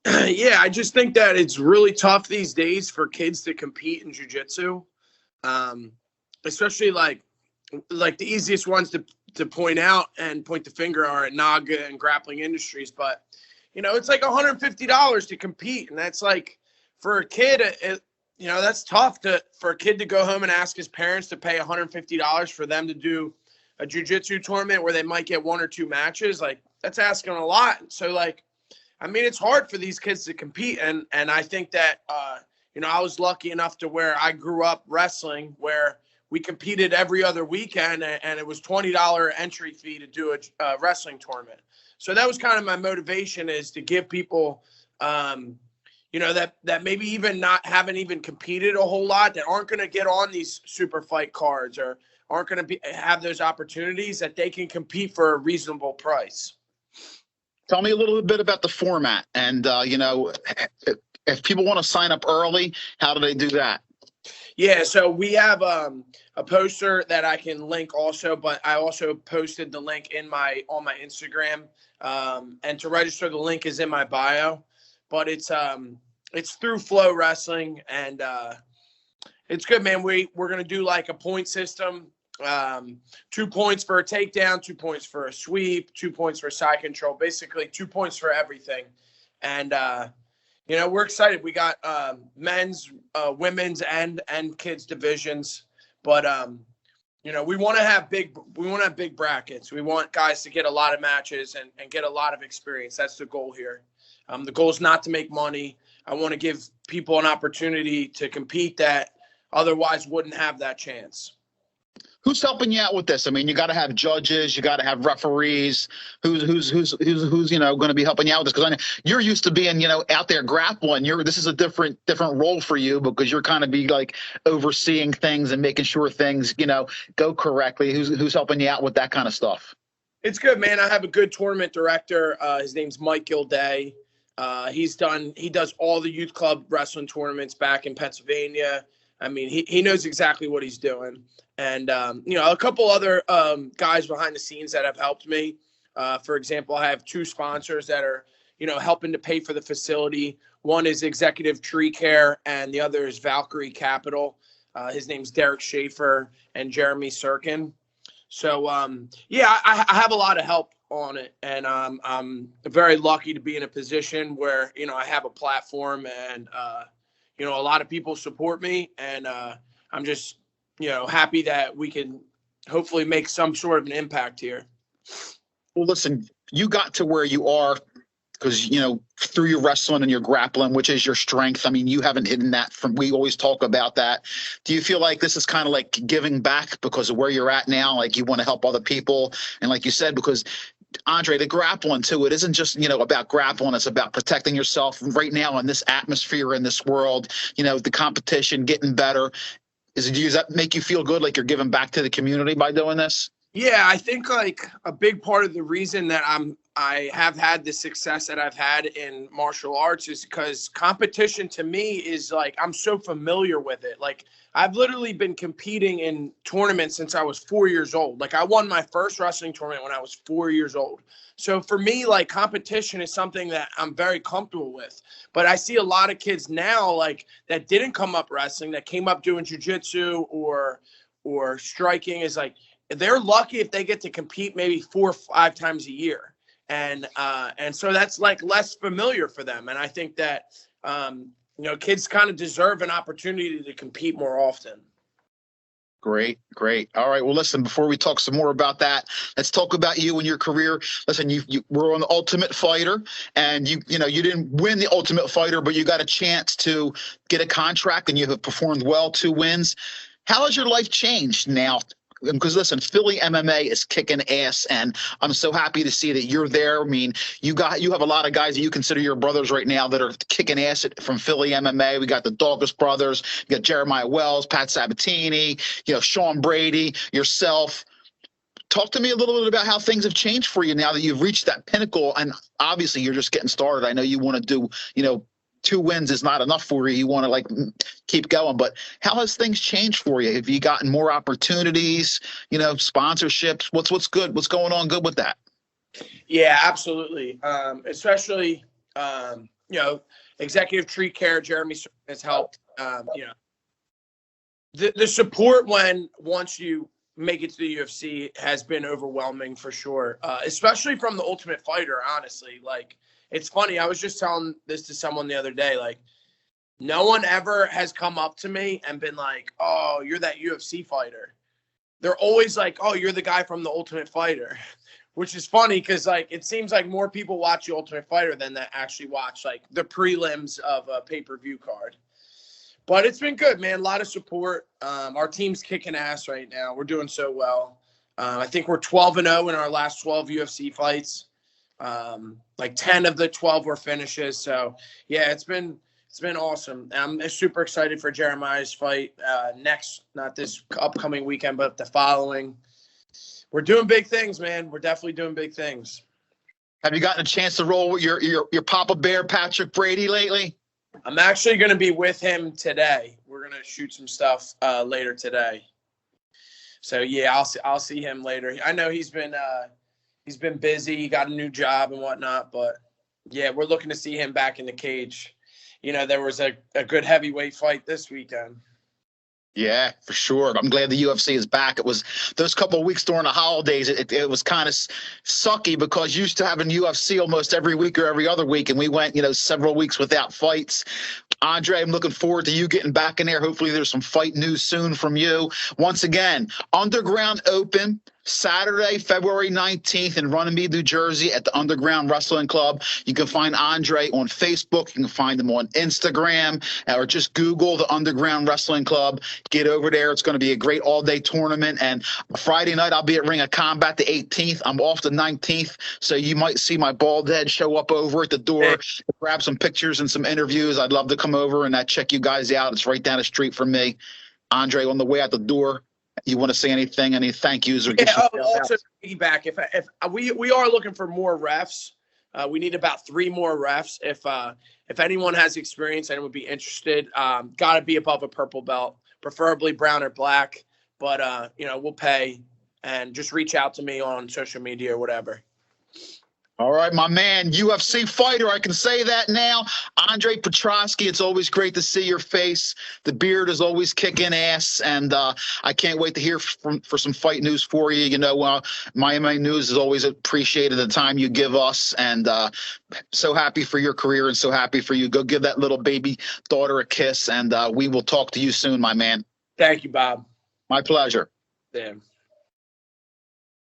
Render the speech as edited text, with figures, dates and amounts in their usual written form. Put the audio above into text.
Yeah, I just think that it's really tough these days for kids to compete in jiu-jitsu. Um, Especially like the easiest ones to point out and point the finger are at Naga and Grappling Industries, but it's like $150 to compete, and that's like for a kid, that's tough for a kid to go home and ask his parents to pay $150 for them to do a jiu-jitsu tournament where they might get one or two matches. Like that's asking a lot. So like, I mean, it's hard for these kids to compete, and I think that I was lucky enough to where I grew up wrestling, where we competed every other weekend, and it was $20 entry fee to do a wrestling tournament. So that was kind of my motivation, is to give people, that maybe even not haven't even competed a whole lot, that aren't going to get on these super fight cards or aren't going to have those opportunities, that they can compete for a reasonable price. Tell me a little bit about the format, and if people want to sign up early, how do they do that? Yeah, so we have a poster that I can link also, but I also posted the link on my Instagram. And to register, the link is in my bio. But it's through Flow Wrestling, and it's good, man. We're gonna do like a point system. 2 points for a takedown, 2 points for a sweep, 2 points for side control, basically 2 points for everything. And we're excited. We got men's, women's, and kids divisions, but we want to have big brackets. We want guys to get a lot of matches and get a lot of experience. That's the goal here. The goal is not to make money. I want to give people an opportunity to compete that otherwise wouldn't have that chance. Who's helping you out with this? I mean, you got to have judges, you got to have referees. Who's going to be helping you out with this? Because I know you're used to being out there grappling. This is a different role for you, because you're kind of be like overseeing things and making sure things go correctly. Who's helping you out with that kind of stuff? It's good, man. I have a good tournament director. His name's Mike Gilday. He does all the youth club wrestling tournaments back in Pennsylvania. I mean, he knows exactly what he's doing. And, a couple other guys behind the scenes that have helped me. For example, I have 2 sponsors that are, helping to pay for the facility. One is Executive Tree Care, and the other is Valkyrie Capital. His name's Derek Schaefer and Jeremy Sirkin. So, I have a lot of help on it. And I'm very lucky to be in a position where, I have a platform, and, a lot of people support me, and I'm just, happy that we can hopefully make some sort of an impact here. Well, listen, you got to where you are because, through your wrestling and your grappling, which is your strength. I mean, you haven't hidden that we always talk about that. Do you feel like this is kind of like giving back because of where you're at now? Like you want to help other people? And like you said, because Andre, the grappling too, it isn't just, about grappling. It's about protecting yourself right now in this atmosphere, in this world, the competition, getting better. Does that make you feel good, like you're giving back to the community by doing this? Yeah, I think like a big part of the reason that I have had the success that I've had in martial arts is because competition to me is like, I'm so familiar with it. Like I've literally been competing in tournaments since I was 4 years old. Like I won my first wrestling tournament when I was 4 years old. So for me, like competition is something that I'm very comfortable with. But I see a lot of kids now like that didn't come up wrestling, that came up doing jiu-jitsu or striking, is like they're lucky if they get to compete maybe 4 or 5 times a year. And so that's like less familiar for them. And I think that, kids kind of deserve an opportunity to compete more often. Great. All right. Well, listen, before we talk some more about that, let's talk about you and your career. Listen, you were on the Ultimate Fighter, and you didn't win the Ultimate Fighter, but you got a chance to get a contract, and you have performed well, 2 wins. How has your life changed now? Because listen, Philly MMA is kicking ass, and I'm so happy to see that you're there. I mean, you have a lot of guys that you consider your brothers right now that are kicking ass from Philly MMA. We got the Douglas brothers, you got Jeremiah Wells, Pat Sabatini, Sean Brady, yourself. Talk to me a little bit about how things have changed for you now that you've reached that pinnacle, and obviously you're just getting started. I know you want to do, 2 wins is not enough for you. You want to keep going, but how has things changed for you? Have you gotten more opportunities, sponsorships? What's good? What's going on good with that? Yeah, absolutely. Especially, executive tree care, Jeremy has helped. The support once you make it to the UFC has been overwhelming for sure, especially from the Ultimate Fighter. Honestly, like, it's funny. I was just telling this to someone the other day. Like, no one ever has come up to me and been like, "Oh, you're that UFC fighter." They're always like, "Oh, you're the guy from the Ultimate Fighter," which is funny because, like, it seems like more people watch the Ultimate Fighter than that actually watch, like, the prelims of a pay-per-view card. But it's been good, man. A lot of support. Our team's kicking ass right now. We're doing so well. I think we're 12-0 in our last 12 UFC fights. Like 10 of the 12 were finishes. So, yeah, it's been awesome. I'm super excited for Jeremiah's fight next, not this upcoming weekend, but the following. We're doing big things, man. We're definitely doing big things. Have you gotten a chance to roll with your Papa Bear, Patrick Brady, lately? I'm actually going to be with him today. We're going to shoot some stuff later today. So, yeah, I'll see him later. I know he's been busy. He got a new job and whatnot. But, yeah, we're looking to see him back in the cage. There was a good heavyweight fight this weekend. Yeah, for sure. I'm glad the UFC is back. It was those couple of weeks during the holidays. It was kind of sucky because used to having UFC almost every week or every other week, and we went, several weeks without fights. Andre, I'm looking forward to you getting back in there. Hopefully there's some fight news soon from you. Once again, Underground Open, Saturday, February 19th in Runnymede, New Jersey at the Underground Wrestling Club. You can find Andre on Facebook. You can find him on Instagram, or just Google the Underground Wrestling Club. Get over there. It's going to be a great all-day tournament. And Friday night, I'll be at Ring of Combat the 18th. I'm off the 19th, so you might see my bald head show up over at the door to grab some pictures and some interviews. I'd love to come over and check you guys out. It's right down the street from me. Andre, on the way out the door, you want to say anything? Any thank yous? Or also feedback. If we are looking for more refs, we need about 3 more refs. If anyone has experience and would be interested, got to be above a purple belt, preferably brown or black. But we'll pay, and just reach out to me on social media or whatever. All right, my man, UFC fighter. I can say that now. Andre Petroski, it's always great to see your face. The beard is always kicking ass, and I can't wait to hear for some fight news for you. My MMA news is always appreciated the time you give us, and so happy for your career and so happy for you. Go give that little baby daughter a kiss, and we will talk to you soon, my man. Thank you, Bob. My pleasure. Damn.